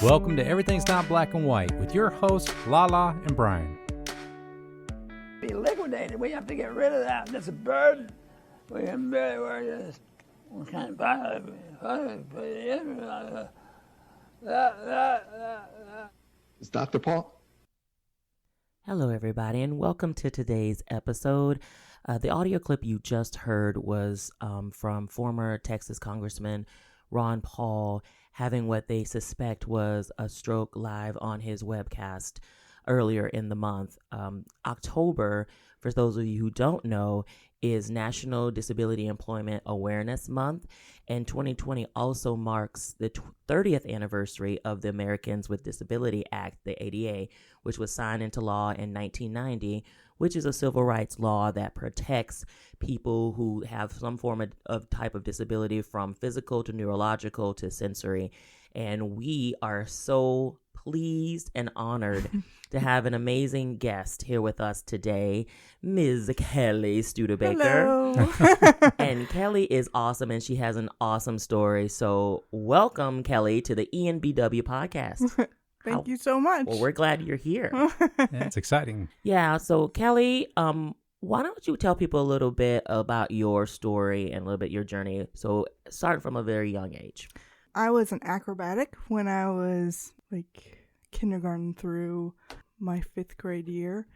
Welcome to Everything's Not Black and White with your hosts, Lala and Brian. Be liquidated. We have to get rid of that. That's a burden. We can barely work this. We can't buy it. It's Dr. Paul. Hello, everybody, and welcome to today's episode. The audio clip you just heard was from former Texas Congressman Ron Paul having what they suspect was a stroke live on his webcast earlier in the month. October, for those of you who don't know, is National Disability Employment Awareness Month, and 2020 also marks the 30th anniversary of the Americans with Disability Act, the ADA, which was signed into law in 1990, which is a civil rights law that protects people who have some form of type of disability, from physical to neurological to sensory. And we are so pleased and honored to have an amazing guest here with us today, Ms. Kelly Studebaker. Hello. And Kelly is awesome, and she has an awesome story. So welcome, Kelly, to the ENBW podcast. Thank you so much. Well, we're glad you're here. Yeah, it's exciting. Yeah, so Kelly, why don't you tell people a little bit about your story and a little bit your journey? So starting from a very young age. I was an acrobatic when I was like kindergarten through my 5th grade year.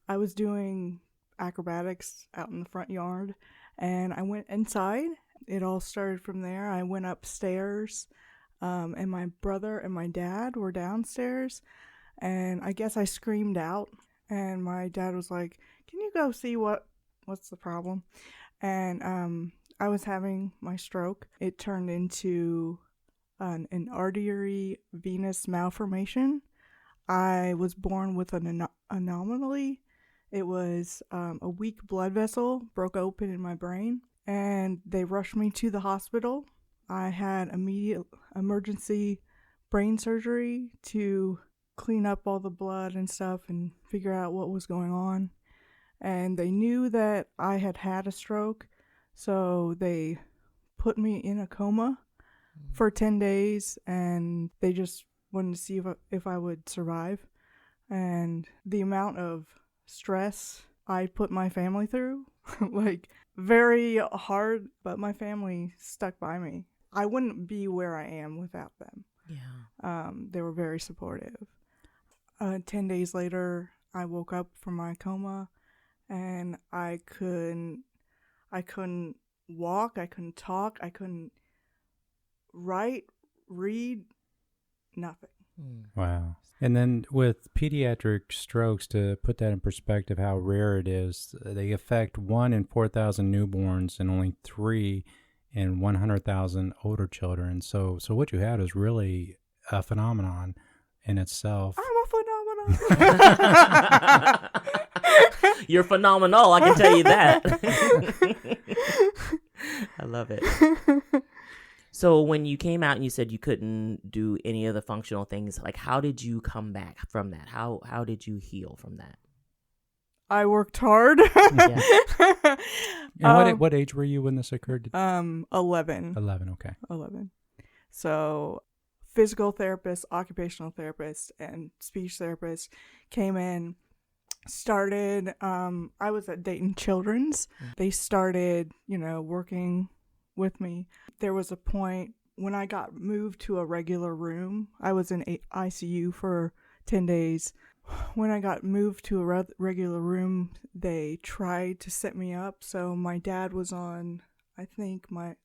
I was doing acrobatics out in the front yard, and I went inside. It all started from there. I went upstairs, and my brother and my dad were downstairs, and I guess I screamed out, and my dad was like, "Can you go see what's the problem?" And I was having my stroke. It turned into an artery venous malformation. I was born with an anomaly. It was a weak blood vessel broke open in my brain, and they rushed me to the hospital. I had immediate emergency brain surgery to clean up all the blood and stuff and figure out what was going on. And they knew that I had had a stroke, so they put me in a coma for 10 days, and they just wanted to see if I would survive. And the amount of stress I put my family through, like, very hard, but my family stuck by me. I wouldn't be where I am without them. Yeah. They were very supportive. 10 days later, I woke up from my coma, and I couldn't walk, I couldn't talk, I couldn't write, read, nothing. Wow. And then with pediatric strokes, to put that in perspective, how rare it is, they affect 1 in 4,000 newborns and only 3 in 100,000 older children. So what you had is really a phenomenon in itself. I'm a phenomenon. You're phenomenal, I can tell you that. I love it. So when you came out and you said you couldn't do any of the functional things, like, how did you come back from that? How did you heal from that? I worked hard. Yeah. And what age were you when this occurred? 11. 11, okay. 11. So physical therapist, occupational therapist, and speech therapist came in, started, I was at Dayton Children's. They started, working with me. There was a point when I got moved to a regular room. I was in ICU for 10 days. When I got moved to a regular room, they tried to set me up. So my dad was on, I think, my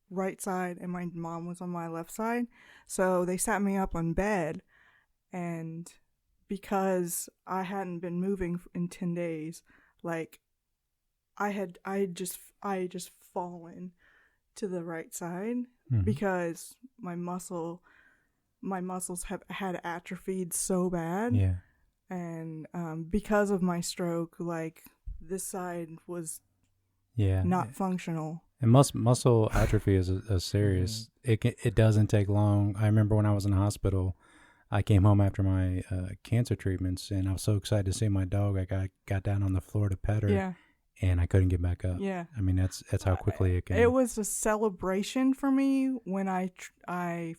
right side, and my mom was on my left side. So they sat me up on bed, and because I hadn't been moving in 10 days, like, I had just fallen to the right side because my muscles had atrophied so bad. Yeah. And because of my stroke, like, this side was not functional. And muscle atrophy is a serious. It doesn't take long. I remember when I was in the hospital, I came home after my cancer treatments, and I was so excited to see my dog. I got down on the floor to pet her. Yeah. and I couldn't get back up. Yeah. I mean, that's how quickly it can. It was a celebration for me when I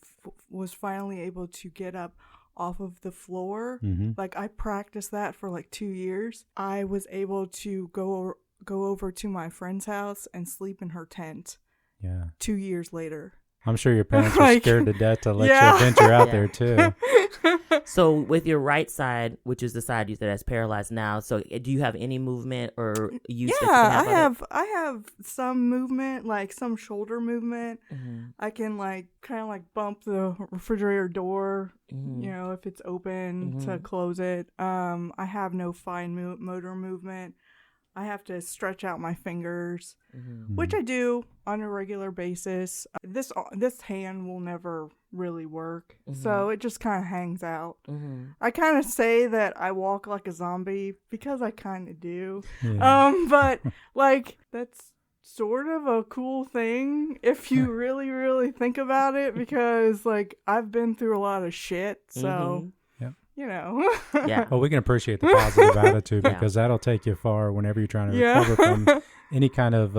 was finally able to get up off of the floor. Mm-hmm. Like, I practiced that for like 2 years. I was able to go over to my friend's house and sleep in her tent. Yeah. 2 years later. I'm sure your parents were Like, scared to death to let yeah. you venture out Yeah. there too. So with your right side, which is the side you said that's paralyzed now, so do you have any movement or use? Yeah, I have some movement, like some shoulder movement. Mm-hmm. I can like kind of like bump the refrigerator door, Mm-hmm. you know, if it's open Mm-hmm. to close it. I have no fine motor movement. I have to stretch out my fingers, Mm-hmm. which I do on a regular basis. This hand will never really work, so it just kind of hangs out. Mm-hmm. I kind of say that I walk like a zombie because I kind of do. Yeah. But like that's sort of a cool thing if you really, really think about it, because like I've been through a lot of shit, so you know. Yeah. Well, we can appreciate the positive attitude Yeah. because that'll take you far whenever you're trying to Yeah. recover from any kind of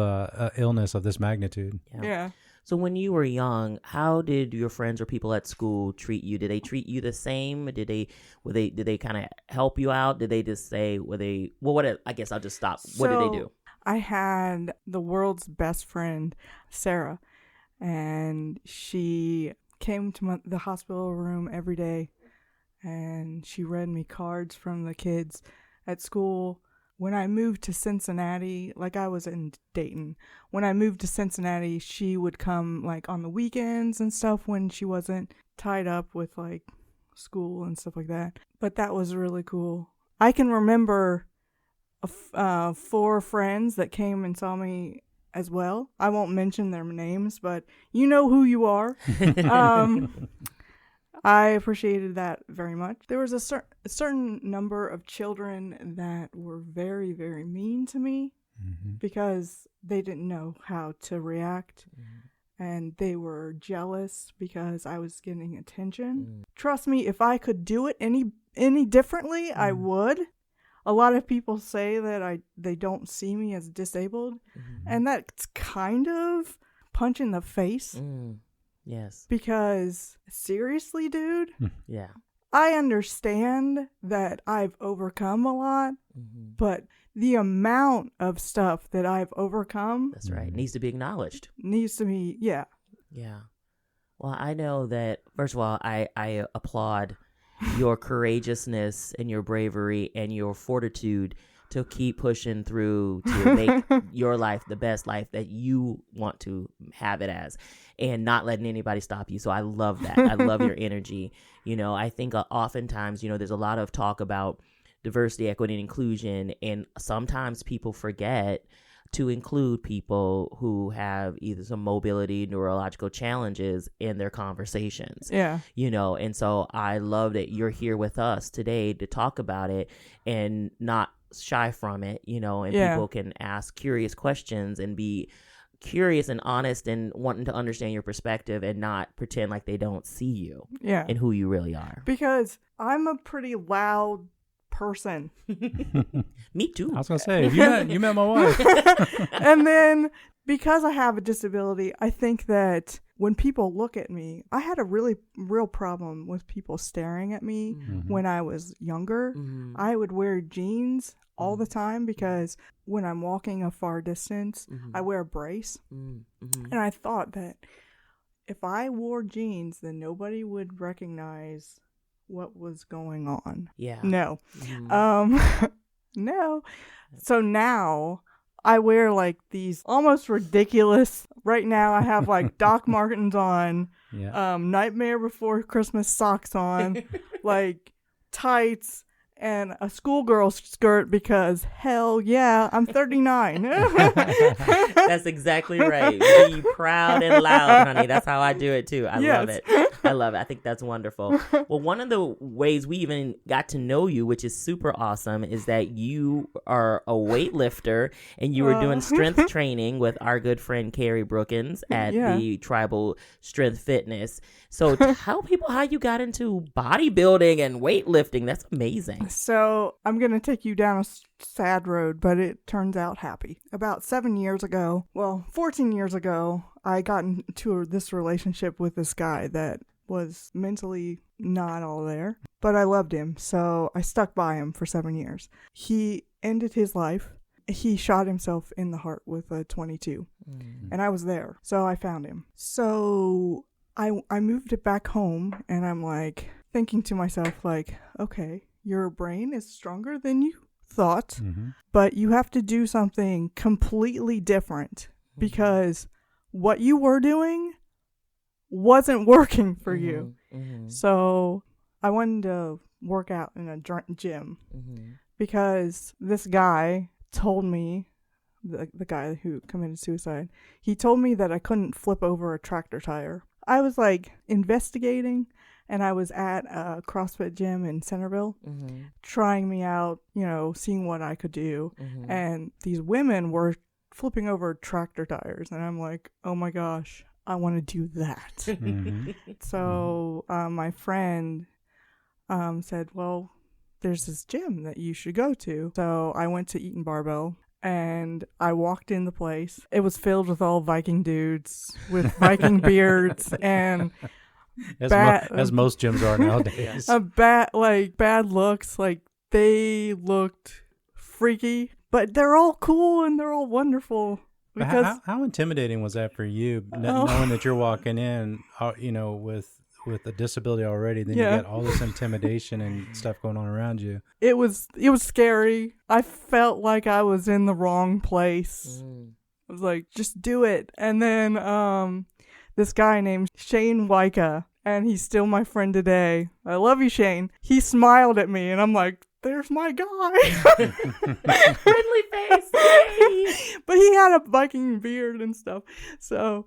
illness of this magnitude. Yeah. So when you were young, how did your friends or people at school treat you? Did they treat you the same? Did they kind of help you out? Did they just say, I guess I'll just stop. What did they do? I had the world's best friend, Sarah, and she came to the hospital room every day, and she read me cards from the kids at school. When I moved to Cincinnati, like I was in Dayton, when I moved to Cincinnati, she would come like on the weekends and stuff when she wasn't tied up with like school and stuff like that. But that was really cool. I can remember 4 friends that came and saw me as well. I won't mention their names, but you know who you are. I appreciated that very much. There was a certain number of children that were very, very mean to me because they didn't know how to react, and they were jealous because I was getting attention. Trust me, if I could do it any differently, I would. A lot of people say that they don't see me as disabled, and that's kind of punch in the face. Yes. Because seriously, dude, Yeah. I understand that I've overcome a lot, but the amount of stuff that I've overcome That's right. Needs to be acknowledged. needs to be, yeah. Yeah. Well, I know that, first of all, I applaud your courageousness and your bravery and your fortitude to keep pushing through to make your life the best life that you want to have it as, and not letting anybody stop you. So I love that. I love your energy. You know, I think oftentimes, you know, there's a lot of talk about diversity, equity, and inclusion, and sometimes people forget to include people who have either some mobility, neurological challenges in their conversations. Yeah. You know, and so I love that you're here with us today to talk about it and not shy from it, you know, and people can ask curious questions and be curious and honest and wanting to understand your perspective and not pretend like they don't see you and who you really are. Because I'm a pretty loud person. Me too. I was gonna say, you met my wife. And then because I have a disability, I think that when people look at me, I had a real problem with people staring at me when I was younger. I would wear jeans all the time because when I'm walking a far distance, I wear a brace. And I thought that if I wore jeans, then nobody would recognize what was going on. Yeah. No. No. So now I wear like these almost ridiculous. Right now I have like Doc Martens on, Nightmare Before Christmas socks on, like tights and a schoolgirl skirt because hell yeah, I'm 39. That's exactly right. Be proud and loud, honey. That's how I do it too. I love it. I love it. I think that's wonderful. Well, one of the ways we even got to know you, which is super awesome, is that you are a weightlifter and you were doing strength training with our good friend Carrie Brookins at the Tribal Strength Fitness. So tell people how you got into bodybuilding and weightlifting. That's amazing. So I'm going to take you down a sad road, but it turns out happy. About 14 years ago, I got into this relationship with this guy that was mentally not all there, but I loved him, so I stuck by him for 7 years. He ended his life. He shot himself in the heart with a .22, and I was there, so I found him. So I moved it back home, and I'm like thinking to myself, like, okay, your brain is stronger than you thought, but you have to do something completely different because what you were doing wasn't working for you. So I wanted to work out in a gym because this guy told me, the guy who committed suicide, he told me that I couldn't flip over a tractor tire. I was like investigating, and I was at a CrossFit gym in Centerville trying me out, seeing what I could do. And these women were flipping over tractor tires, and I'm like, oh my gosh, I want to do that. So my friend said, well, there's this gym that you should go to. So I went to Eaton Barbell, and I walked in the place. It was filled with all Viking dudes with Viking beards and as most gyms are nowadays. Bad looks. Like, they looked freaky, but they're all cool and they're all wonderful. Because how intimidating was that for you, knowing that you're walking in, with a disability already, then you get all this intimidation and stuff going on around you? It was scary. I felt like I was in the wrong place. I was like, just do it. And then this guy named Shane Wyka, and he's still my friend today. I love you, Shane. He smiled at me, and I'm like, there's my guy. Friendly face. Hey. But he had a Viking beard and stuff. So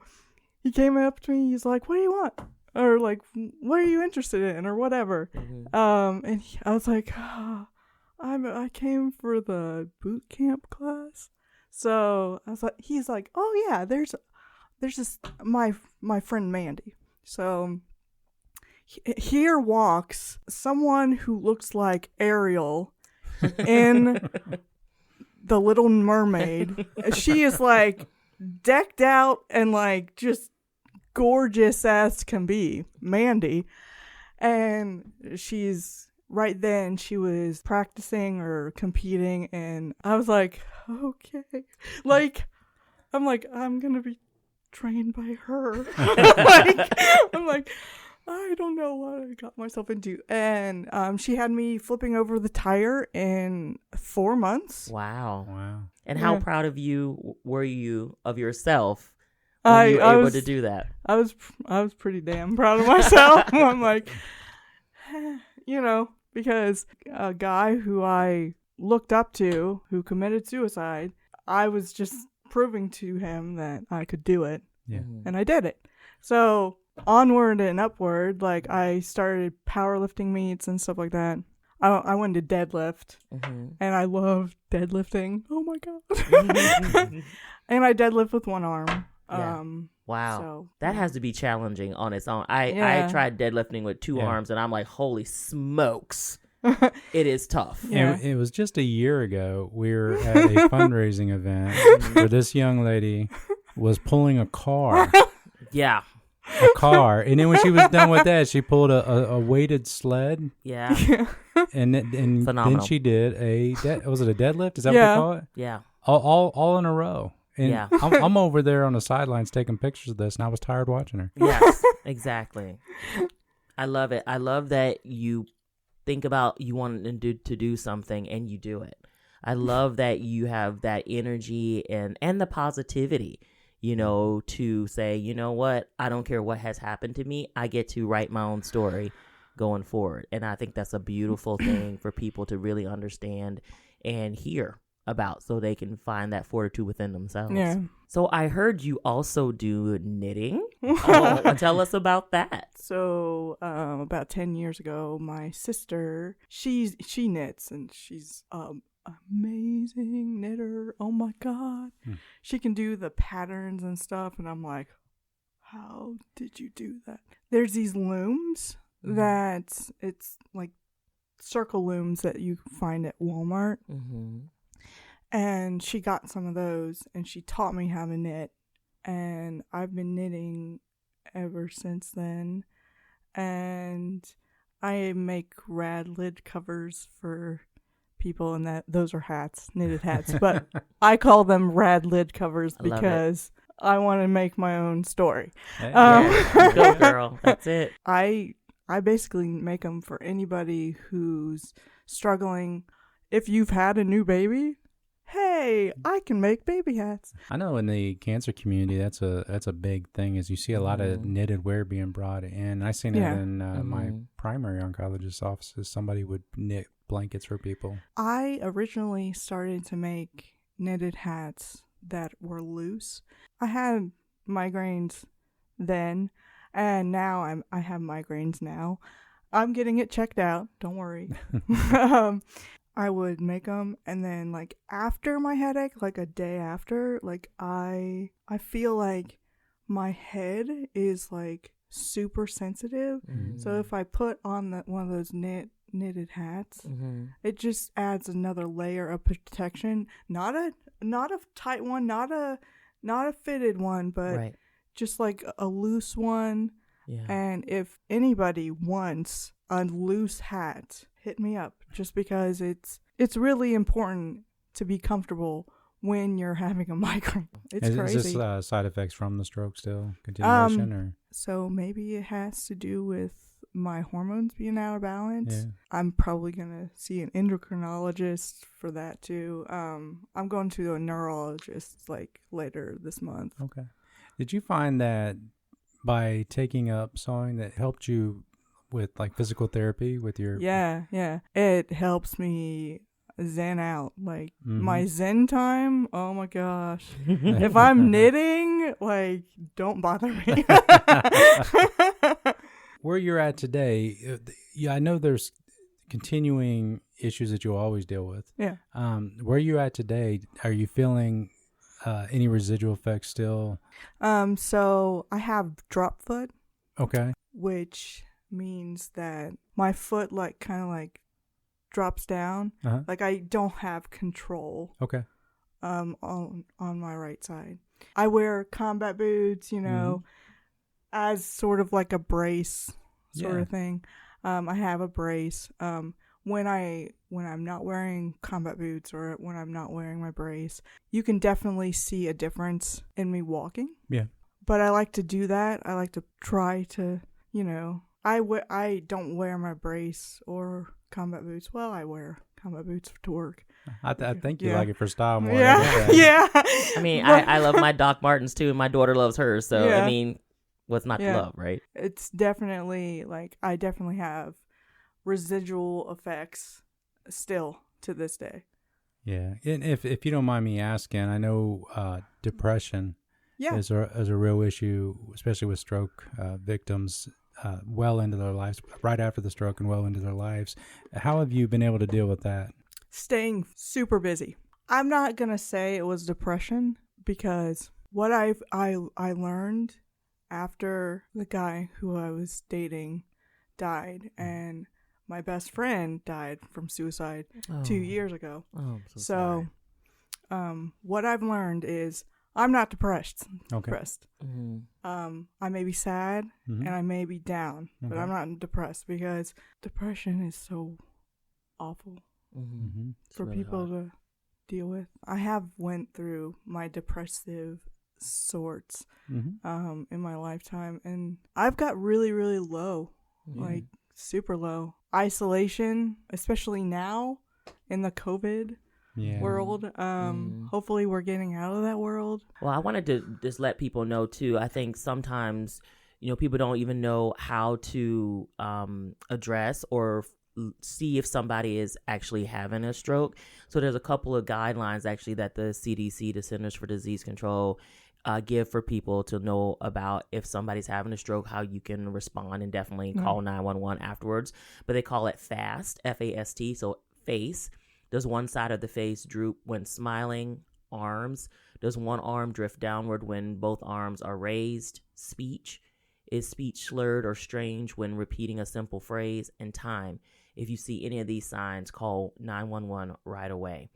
he came up to me. He's like, what do you want? Or like, what are you interested in? Or whatever. And I was like, I came for the boot camp class. So I was like, he's like, oh yeah, there's this, my friend Mandy. So here walks someone who looks like Ariel in The Little Mermaid. She is like decked out and like just gorgeous as can be, Mandy. And she's right then, she was practicing or competing, and I was like, okay. Like, I'm gonna be trained by her. I'm like, I don't know what I got myself into. And she had me flipping over the tire in 4 months. Wow. Wow. And how proud of you were you of yourself when you were able to do that? I was pretty damn proud of myself. I'm like, because a guy who I looked up to, who committed suicide, I was just proving to him that I could do it. Yeah. And I did it. So onward and upward, like, I started powerlifting meets and stuff like that. I went to deadlift, and I love deadlifting. Oh my god! And I deadlift with one arm. Yeah. Wow, so, that has to be challenging on its own. I tried deadlifting with two arms, and I'm like, holy smokes, it is tough. Yeah. It was just a year ago. We were at a fundraising event where this young lady was pulling a car. Yeah. A car, and then when she was done with that, she pulled a weighted sled. Yeah. And phenomenal. then she did was it a deadlift? Is that what they call it? Yeah. All in a row. And yeah. I'm over there on the sidelines taking pictures of this, and I was tired watching her. Yes, exactly. I love it. I love that you think about you want to do something and you do it. I love that you have that energy and the positivity, to say, you know what, I don't care what has happened to me. I get to write my own story going forward. And I think that's a beautiful thing for people to really understand and hear about, so they can find that fortitude within themselves. Yeah. So I heard you also do knitting. Tell us about that. So about 10 years ago, my sister, she knits, and she's amazing knitter. Oh my god. She can do the patterns and stuff, and I'm like, how did you do that? There's these looms that it's like circle looms that you find at Walmart. Mm-hmm. And she got some of those, and she taught me how to knit. And I've been knitting ever since then. And I make rad lid covers for people, and those are hats, knitted hats. But I call them rad lid covers because I want to make my own story. Go girl, that's it. I basically make them for anybody who's struggling. If you've had a new baby, hey, I can make baby hats. I know in the cancer community, that's a big thing. Is you see a lot of knitted wear being brought in. I seen it in my primary oncologist's offices. Somebody would knit blankets for people. I originally started to make knitted hats that were loose. I had migraines then, and now I have migraines now. I'm getting it checked out. Don't worry. I would make them, and then like after my headache, like a day after, like I feel like my head is like super sensitive. So if I put on one of those knitted hats, it just adds another layer of protection. Not a tight one, not a fitted one, but just like a loose one. Yeah. And if anybody wants a loose hat, hit me up, just because it's really important to be comfortable when you're having a migraine. It's crazy. Is this side effects from the stroke still? Continuation? Or? So maybe it has to do with my hormones being out of balance. Yeah. I'm probably going to see an endocrinologist for that too. I'm going to a neurologist like later this month. Okay. Did you find that by taking up sewing that helped you with like physical therapy with your... Yeah. It helps me zen out. Like my zen time, oh my gosh. If I'm knitting, like, don't bother me. Where you're at today, I know there's continuing issues that you'll always deal with. Yeah. Where you're at today, are you feeling any residual effects still? So I have drop foot. Okay. Which means that my foot like kind of like drops down. Like I don't have control. Okay. On my right side. I wear combat boots, as sort of like a brace sort of thing. I have a brace. When I'm not wearing combat boots or when I'm not wearing my brace, you can definitely see a difference in me walking. Yeah. But I like to do that. I like to try to, I don't wear my brace or combat boots. Well, I wear combat boots to work. I think you like it for style more. Yeah. I mean, I love my Doc Martens too, and my daughter loves hers. So, I mean, what's not to love, right? It's definitely, like, I definitely have residual effects still to this day. Yeah. And if you don't mind me asking, I know depression is a real issue, especially with stroke victims well into their lives, right after the stroke and well into their lives. How have you been able to deal with that? Staying super busy. I'm not going to say it was depression, because what I learned after the guy who I was dating died, and my best friend died from suicide 2 years ago. Oh, I'm so sorry. What I've learned is I'm not depressed. Okay. I may be sad and I may be down, but I'm not depressed, because depression is so awful for really people to deal with. I have went through my depressive sorts in my lifetime, and I've got really, really low, like super low. Isolation, especially now in the COVID world. Hopefully we're getting out of that world. Well, I wanted to just let people know too. I think sometimes, people don't even know how to address or see if somebody is actually having a stroke. So there's a couple of guidelines actually that the CDC, the Centers for Disease Control, give for people to know about if somebody's having a stroke, how you can respond, and definitely call 911 afterwards. But they call it FAST, F-A-S-T, so face. Does one side of the face droop when smiling? Arms. Does one arm drift downward when both arms are raised? Speech. Is speech slurred or strange when repeating a simple phrase? And time. If you see any of these signs, call 911 right away.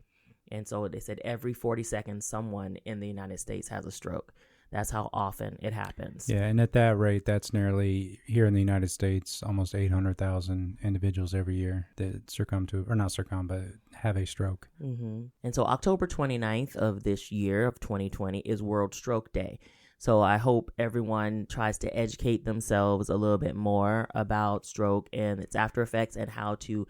And so they said every 40 seconds, someone in the United States has a stroke. That's how often it happens. Yeah, and at that rate, that's nearly, here in the United States, almost 800,000 individuals every year that but have a stroke. Mm-hmm. And so October 29th of this year, of 2020, is World Stroke Day. So I hope everyone tries to educate themselves a little bit more about stroke and its after effects and how to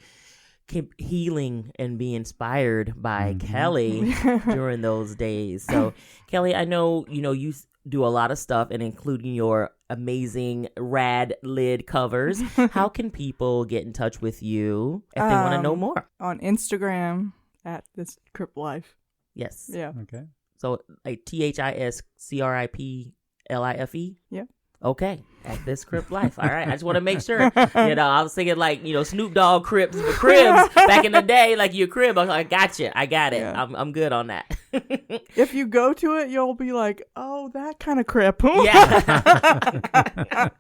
keep healing and be inspired by Kelly during those days. So Kelly, I know, you do a lot of stuff, and including your amazing rad lid covers. How can people get in touch with you if they want to know more? On Instagram at This Crip Life. Yes. Yeah. Okay. So like ThisCriplife? Yeah. Okay, at This Crip Life. All right, I just want to make sure. I was thinking like, Snoop Dogg Cribs back in the day, like your crib. I was like, gotcha, I got it. Yeah. I'm good on that. If you go to it, you'll be like, oh, that kind of crip. Yeah.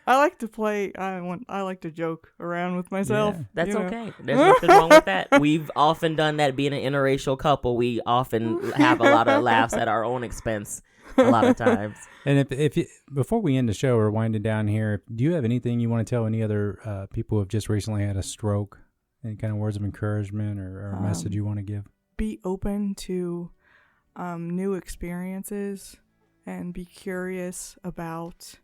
I like to play. I like to joke around with myself. Yeah. That's okay. There's nothing wrong with that. We've often done that. Being an interracial couple, we often have a lot of laughs at our own expense. A lot of times. And if you, before we end the show or winding down here, do you have anything you want to tell any other people who have just recently had a stroke? Any kind of words of encouragement or a message you want to give? Be open to new experiences and be curious about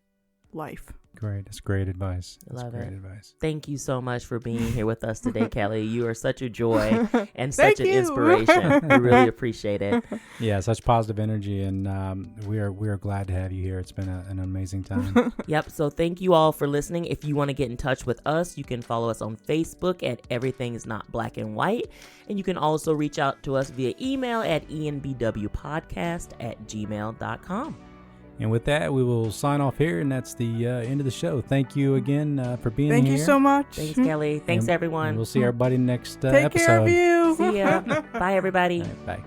life. Great. That's great advice. That's Love great it. advice. Thank you so much for being here with us today, Kelly. You are such a joy and such an inspiration. We really appreciate it. Yeah, such positive energy, and we are glad to have you here. It's been an amazing time. Yep. So thank you all for listening. If you want to get in touch with us, you can follow us on Facebook at Everything Is Not Black and White. And you can also reach out to us via email at enbwpodcast@gmail.com. And with that, we will sign off here, and that's the end of the show. Thank you again for being here. Thank you so much. Thanks, Kelly. Thanks, and everyone. We'll see everybody next Take episode. care of you. See ya. Bye, everybody. All right, bye.